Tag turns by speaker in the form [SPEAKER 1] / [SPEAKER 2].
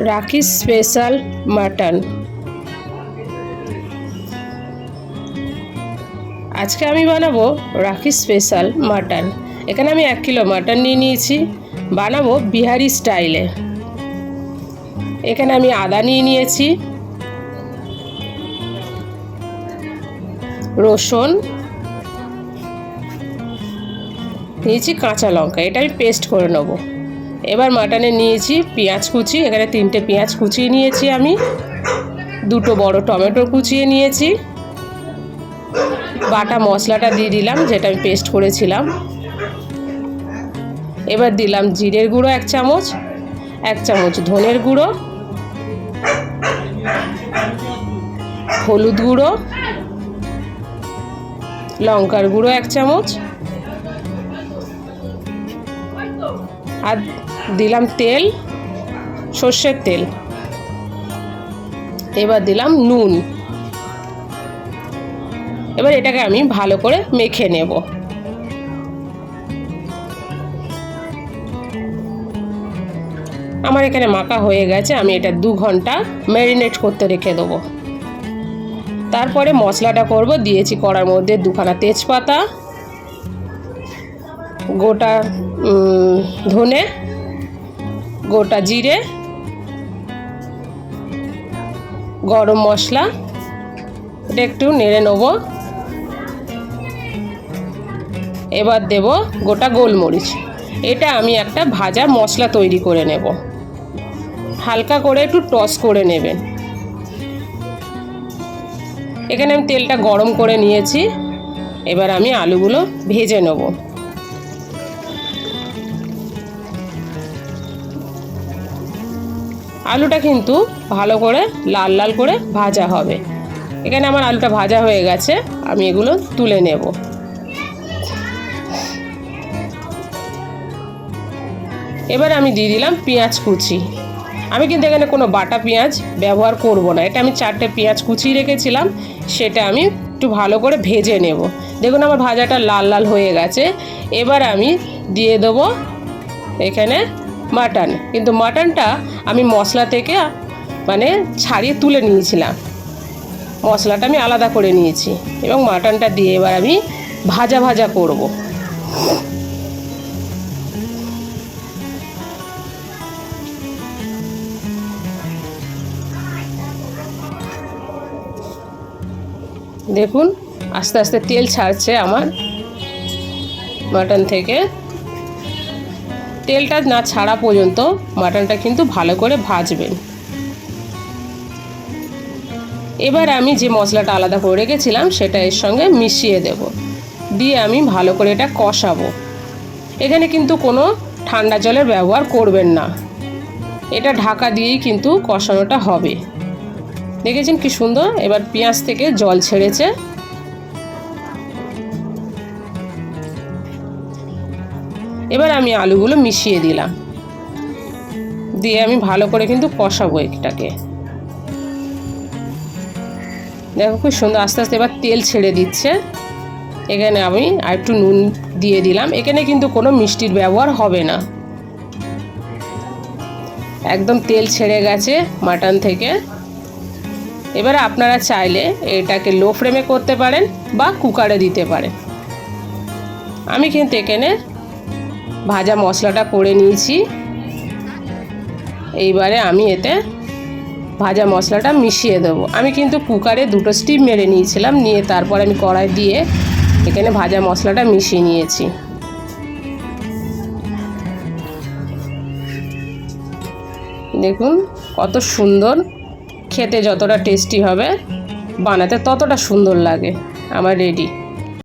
[SPEAKER 1] রাখি special mutton. আজকে আমি বানাবো রাখি স্পেশাল মাটন। এখানে আমি 1 কিলো মাটন নিয়ে নিয়েছি, বানাবো বিহারি স্টাইলে। এখানে আমি আদা নিয়ে নিয়েছি, রসুন নিয়েছি, কাঁচা লঙ্কা, এটা আমি পেস্ট করে নেব। এবার মাটনে নিয়েছি পেঁয়াজ কুচি, এখানে 3টে পেঁয়াজ কুচিয়ে নিয়েছি আমি, 2টো বড় টমেটো কুচিয়ে নিয়েছি। বাটা মশলাটা দিয়ে দিলাম যেটা আমি পেস্ট করেছিলাম। এবার দিলাম জিরের গুঁড়ো 1 চামচ, 1 চামচ ধনের গুঁড়ো, হলুদ গুঁড়ো, লঙ্কার গুঁড়ো 1 চামচ, আর দিলাম তেল, সর্ষের তেল। এবার দিলাম নুন। এবার এটাকে আমি ভালো করে মেখে নেব। আমার এখানে মাখা হয়ে গেছে, আমি এটা 2 ঘন্টা ম্যারিনেট করতে রেখে দেবো। তারপরে মশলাটা করব। দিয়েছি কড়ার মধ্যে 2খানা তেজপাতা, গোটা ধনে, গোটা জিরে, গরম মশলা, এটা একটু নেড়ে নেব। এবার দেব গোটা গোলমরিচ। এটা আমি একটা ভাজা মশলা তৈরি করে নেব। হালকা করে একটু টস করে নেবেন। এখানে আমি তেলটা গরম করে নিয়েছি, এবার আমি আলুগুলো ভেজে নেব। আলুটা কিন্তু ভালো করে লাল লাল করে ভাজা হবে। এখানে আমার আলুটা ভাজা হয়ে গেছে, আমি এগুলো তুলে নেব। এবার আমি দিয়ে দিলাম পেঁয়াজ কুচি। আমি কিন্তু এখানে কোনো বাটা পেঁয়াজ ব্যবহার করব না, এটা আমি 4টে পেঁয়াজ কুচিয়ে রেখেছিলাম, সেটা আমি একটু ভালো করে ভেজে নেব। দেখুন আমার ভাজাটা লাল লাল হয়ে গেছে। এবার আমি দিয়ে দেবো এখানে মাটন। কিন্তু মাটনটা আমি মশলা থেকে ছাড়িয়ে তুলে নিয়েছিলাম, মশলাটা আমি আলাদা করে নিয়েছি। এবং মাটনটা দিয়ে এবার আমি ভাজা ভাজা করব। দেখুন আস্তে আস্তে তেল ছাড়ছে আমার মাটন থেকে। তেলটা না ছাড়া পর্যন্ত মাটনটা কিন্তু ভালো করে ভাজবেন। এবার আমি যে মশলাটা আলাদা করে রেখেছিলাম সেটা এর সঙ্গে মিশিয়ে দেব, দিয়ে আমি ভালো করে এটা কষাবো। এখানে কিন্তু কোনো ঠান্ডা জলের ব্যবহার করবেন না, এটা ঢাকা দিয়েই কিন্তু কষানোটা হবে। দেখেছেন কি সুন্দর এবার পেঁয়াজ থেকে জল ছেড়েছে। এবার আমি আলুগুলো মিশিয়ে দিলাম, দিয়ে আমি ভালো করে কিন্তু কষাবো এটাকে। দেখো খুব সুন্দর আস্তে আস্তে এবার তেল ছেড়ে দিচ্ছে। এখানে আমি আরেকটু নুন দিয়ে দিলাম। এখানে কিন্তু কোনো মিষ্টির ব্যবহার হবে না, একদম তেল ছেড়ে গেছে মাটন থেকে। এবারে আপনারা চাইলে এটাকে লো ফ্লেমে করতে পারেন বা কুকারে দিতে পারেন। আমি কিন্তু এখানে ভাজা মশলাটা করে নিয়েছি। এইবারে আমি এতে ভাজা মশলাটা মিশিয়ে দেবো। আমি কিন্তু কুকারে 2টো স্টিম মেরে নিয়েছিলাম, নিয়ে তারপর আমি কড়াই দিয়ে এখানে ভাজা মশলাটা মিশিয়ে নিয়েছি। দেখুন কত সুন্দর, খেতে যতটা টেস্টি হবে বানাতে ততটা সুন্দর লাগে। আমার রেডি।